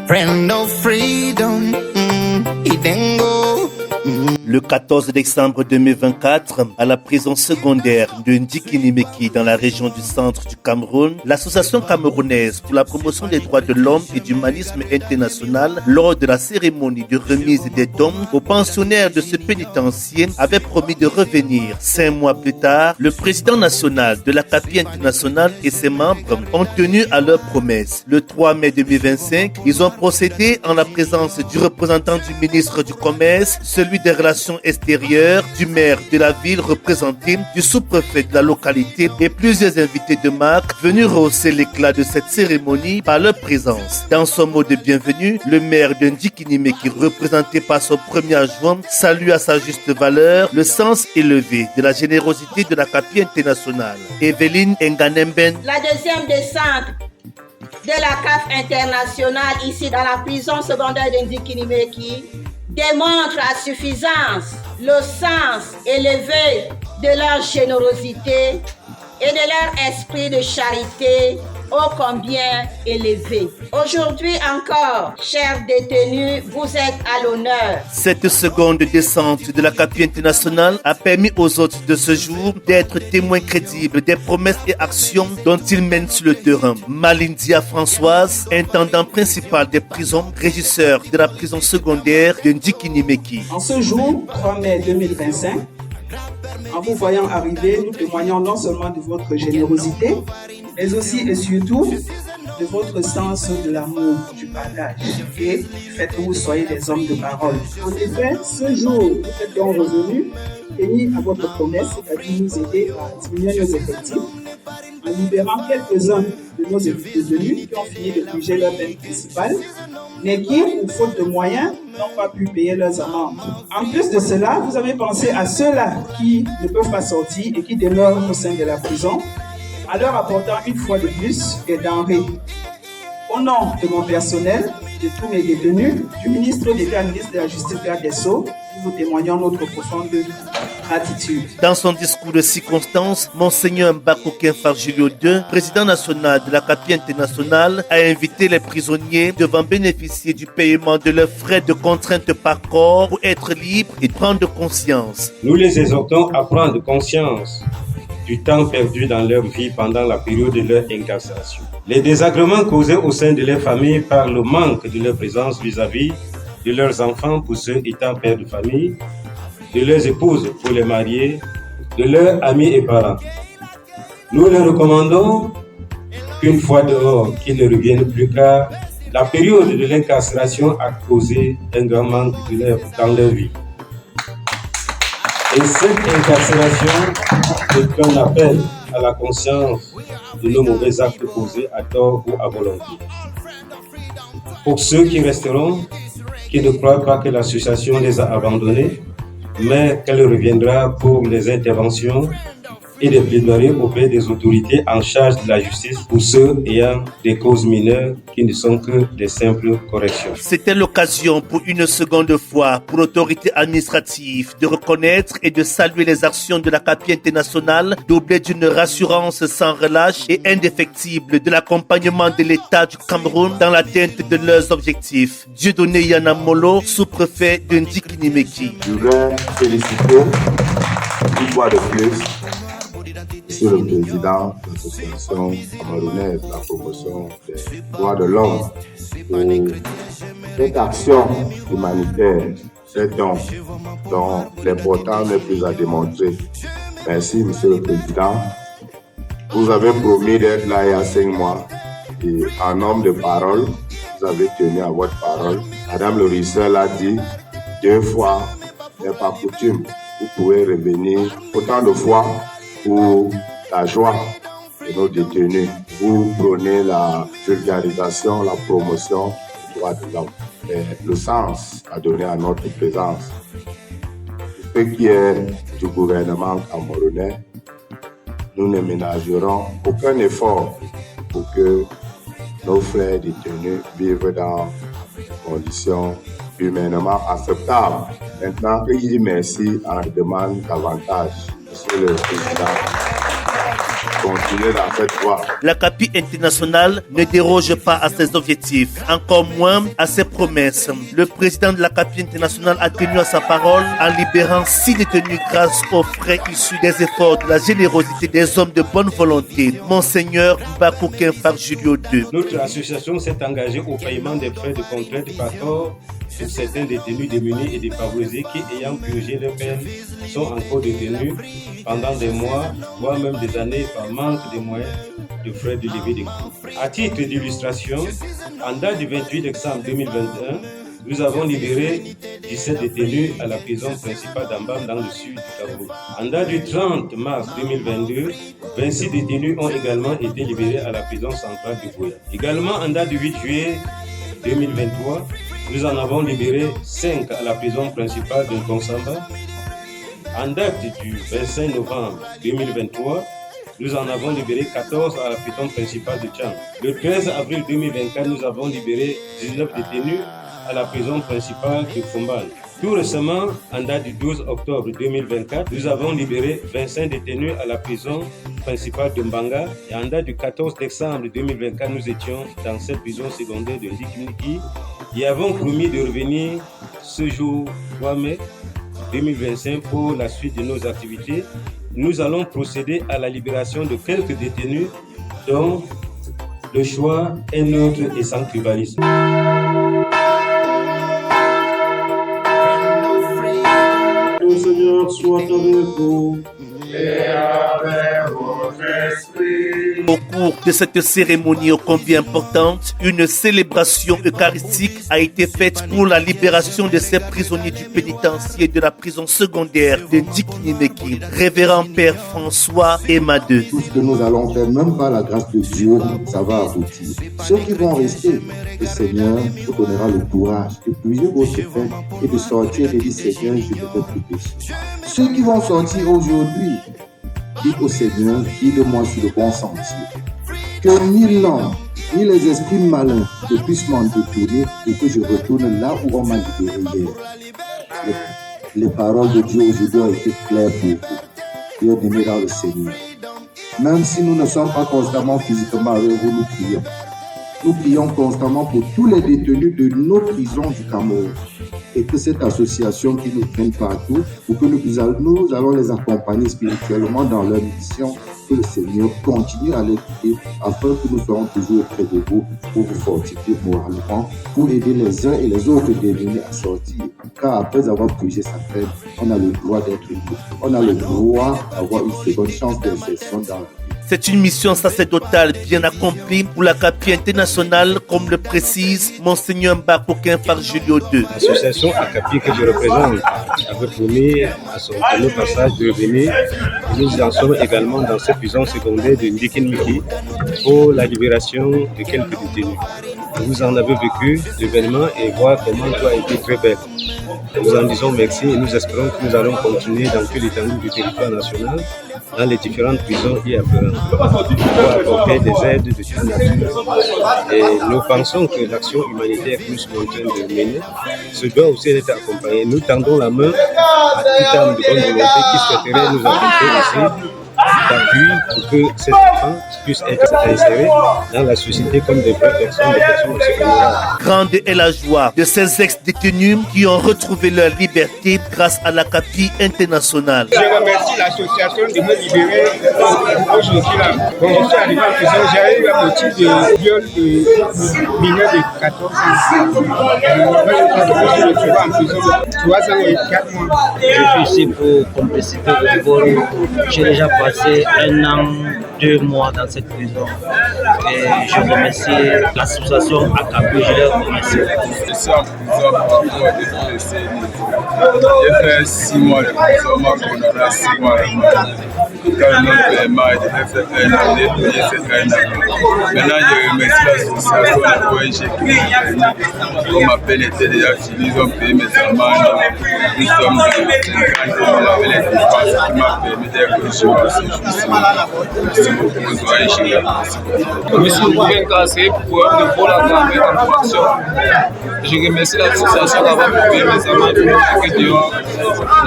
Friend of freedom, Idengo. Le 14 décembre 2024, à la prison secondaire de Ndikinimeki dans la région du centre du Cameroun, l'association camerounaise pour la promotion des droits de l'homme et du humanisme international, lors de la cérémonie de remise des dons aux pensionnaires de ce pénitencier, avait promis de revenir. 5 mois plus tard, le président national de la CAPI internationale et ses membres ont tenu à leur promesse. Le 3 mai 2025, ils ont procédé en la présence du représentant du ministre du Commerce, celui des Relations extérieures, du maire de la ville représenté, du sous-préfet de la localité et plusieurs invités de marque venus rehausser l'éclat de cette cérémonie par leur présence. Dans son mot de bienvenue, le maire de Ndikinimeki, représenté par son premier adjoint, salue à sa juste valeur le sens élevé de la générosité de la CAPI internationale. Evelyne Nganemben. La deuxième descente de la CAF internationale ici dans la prison secondaire de Ndikinimeki démontre à suffisance le sens élevé de leur générosité et de leur esprit de charité ô combien élevé. Aujourd'hui encore, chers détenus, vous êtes à l'honneur. Cette seconde descente de la CAPI internationale a permis aux hôtes de ce jour d'être témoins crédibles des promesses et actions dont ils mènent sur le terrain. Malindia Françoise, intendant principal des prisons, régisseur de la prison secondaire de Ndikinimeki. En ce jour, 3 mai 2025, en vous voyant arriver, nous témoignons non seulement de votre générosité, mais aussi et surtout de votre sens de l'amour, du partage et du fait que vous soyez des hommes de parole. En effet, ce jour, vous êtes donc revenus, tenir à votre promesse, c'est-à-dire nous aider à diminuer nos effectifs, en libérant quelques-uns de nos détenus qui ont fini de purger leur peine principale, mais qui, pour faute de moyens, n'ont pas pu payer leurs amendes. En plus de cela, vous avez pensé à ceux-là qui ne peuvent pas sortir et qui demeurent au sein de la prison, en leur apportant une fois de plus des denrées. Au nom de mon personnel, de tous mes détenus, du ministre d'État, ministre de la Justice, garde des Sceaux, nous vous témoignons notre profonde gratitude. Dans son discours de circonstance, Monseigneur Mbakouken Farjulio II, président national de la CAPI internationale, a invité les prisonniers devant bénéficier du paiement de leurs frais de contrainte par corps pour être libres et prendre conscience. Nous les exhortons à prendre conscience du temps perdu dans leur vie pendant la période de leur incarcération. Les désagréments causés au sein de leur famille par le manque de leur présence vis-à-vis de leurs enfants pour ceux étant pères de famille, de leurs épouses pour les mariés, de leurs amis et parents. Nous leur recommandons qu'une fois dehors, qu'ils ne reviennent plus car la période de l'incarcération a causé un grand manque dans leur vie. Et cette incarcération est un appel à la conscience de nos mauvais actes posés à tort ou à volonté. Pour ceux qui resteront, qui ne croient pas que l'association les a abandonnés, mais qu'elle reviendra pour les interventions et des plaidoiries auprès des autorités en charge de la justice pour ceux ayant des causes mineures qui ne sont que des simples corrections. C'était l'occasion pour une seconde fois pour l'autorité administrative de reconnaître et de saluer les actions de la CAPI internationale, doublées d'une rassurance sans relâche et indéfectible de l'accompagnement de l'État du Cameroun dans l'atteinte de leurs objectifs. Dieudonné Yanamolo, sous-préfet de Ndikinimeki. Je voudrais féliciter une fois de plus Monsieur le Président de l'Association camerounaise de la promotion des droits de l'homme pour cette action humanitaire, cet don dont l'importance n'est plus à démontrer. Merci, Monsieur le Président. Vous avez promis d'être là il y a 5 mois et en homme de parole, vous avez tenu à votre parole. Madame le Risseur l'a dit, 2 fois n'est pas coutume. Vous pouvez revenir autant de fois pour la joie de nos détenus. Vous prônez la vulgarisation, la promotion des droits de l'homme et le sens à donner à notre présence. Ce qui est du gouvernement camerounais, nous ne ménagerons aucun effort pour que nos frères détenus vivent dans des conditions humainement acceptables. Maintenant, il dit merci en demande davantage. Monsieur le Président. continuer dans cette voie. L'Akapi international ne déroge pas à ses objectifs, encore moins à ses promesses. Le président de l'Akapi international a tenu à sa parole en libérant 6 détenus grâce aux frais issus des efforts de la générosité des hommes de bonne volonté. Monseigneur Mbakouken Farjulio II. Notre association s'est engagée au paiement des frais de contrainte par corps pour certains détenus démunis et défavorisés qui, ayant purgé leur peine, sont encore détenus pendant des mois, voire même des années par manque de moyens de frais de levée des coûts. À titre d'illustration, en date du 28 décembre 2021, nous avons libéré 17 détenus à la prison principale d'Ambam dans le sud du Cameroun. En date du 30 mars 2022, 26 détenus ont également été libérés à la prison centrale de Boya. Également en date du 8 juillet 2023, nous en avons libéré 5 à la prison principale de Gonsamba. En date du 25 novembre 2023, nous en avons libéré 14 à la prison principale de Tchang. Le 13 avril 2024, nous avons libéré 19 détenus à la prison principale de Fombal. Tout récemment, en date du 12 octobre 2024, nous avons libéré 25 détenus à la prison principale de Mbanga. Et en date du 14 décembre 2024, nous étions dans cette prison secondaire de Ndikimiki et avons promis de revenir ce jour 3 mai 2025 pour la suite de nos activités. Nous allons procéder à la libération de quelques détenus dont le choix est neutre et sans tribalisme. Le Seigneur soit avec vous. Et avec votre esprit. Au cours de cette cérémonie ô combien importante, une célébration eucharistique a été faite pour la libération de ces prisonniers du pénitencier de la prison secondaire de Ndikinimeki. Révérend Père François Emadeu. Tout ce que nous allons faire, même par la grâce de Dieu, ça va aboutir. Ceux qui vont rester, le Seigneur vous donnera le courage de plier votre peine et de sortir et de dire Seigneur, je ne peux plus pécher. Ceux qui vont sortir aujourd'hui, dites au Seigneur, guide-moi sur le bon sentier. Que ni l'homme, ni les esprits malins ne puissent m'en détourner pour que je retourne là où on m'a libéré hier. Les paroles de Dieu aujourd'hui ont été claires pour vous. Bien-aimés dans le Seigneur. Même si nous ne sommes pas constamment physiquement avec vous, nous prions. Nous prions constamment pour tous les détenus de nos prisons du Cameroun. Et que cette association qui nous traîne partout, pour que nous allons les accompagner spirituellement dans leur mission, que le Seigneur continue à les guider afin que nous soyons toujours auprès de vous pour vous fortifier moralement, pour aider les uns et les autres détenus à sortir. Car après avoir purgé sa peine, on a le droit d'être libre. On a le droit d'avoir une seconde chance d'insertion dans la vie. C'est une mission sacerdotale bien accomplie pour l'Akapi international, comme le précise Monseigneur Mbakouken Farjulio II. L'association Akapi que je représente avait promis à son premier passage de revenir. Nous en sommes également dans cette prison secondaire de Ndikinimiki pour la libération de quelques détenus. Vous en avez vécu l'événement et voir comment tout a été très belle. Nous en disons merci et nous espérons que nous allons continuer dans toute l'étendue du territoire national, dans les différentes prisons y afférentes, pour apporter des aides de toute nature. Et nous pensons que l'action humanitaire que nous sommes en train de mener se doit aussi être accompagnée. Nous tendons la main à tout homme de bonne volonté qui souhaiterait nous apporter ici d'appui pour que ces enfants puissent être insérés dans la société comme des vraies personnes, des personnes secondaires. Grande est la joie de ces ex-détenus qui ont retrouvé leur liberté grâce à l'Akapi international. Je remercie l'association de me libérer aujourd'hui là. Quand je suis arrivé en prison, j'avais eu un motif de viol de mineur de 14 ans. Je me retrouve en prison 3 ans et 4 mois. Je suis ici pour complicité de vol. J'ai déjà passé 1 an, 2 mois dans cette prison. Et je remercie l'association Akapi, je les remercie. Je suis en prison pour des décennies. J'ai fait 6 mois de prison, moi qu'on aura 6 mois de prison. Quand le paiement a été fait 1 an, j'ai fait 1 an. Maintenant, je remercie l'association, la ONG qui ma peine était déjà finie, ils ont payé mes amendes. Nous sommes de 50 ans avec les dépenses qui m'a permis d'être reçu à ce jour-ci. Monsieur Bouvenka, c'est pour de pour la grand-mère en action. Je remercie l'association d'avoir trouvé mes amis de dehors.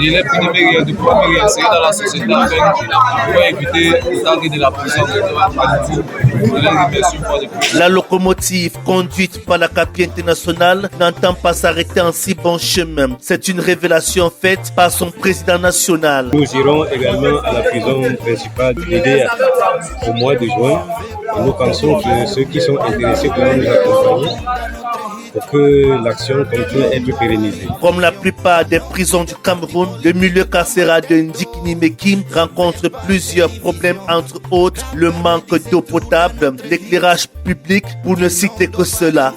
Il est primaire de pouvoir me réinsérer dans la société pour éviter d'arriver de la prison. La locomotive conduite par la CAPI internationale n'entend pas s'arrêter en si bon chemin. C'est une révélation faite par son président national. Nous irons également à la prison principale d'IDEA au mois de juin. Et nous pensons que ceux qui sont intéressés pourront nous accompagner pour que l'action continue à être pérennisée. Comme la plupart des prisons du Cameroun, le milieu carcéral de Ndikinimeki rencontre plusieurs problèmes, entre autres le manque d'eau potable, l'éclairage public, pour ne citer que cela.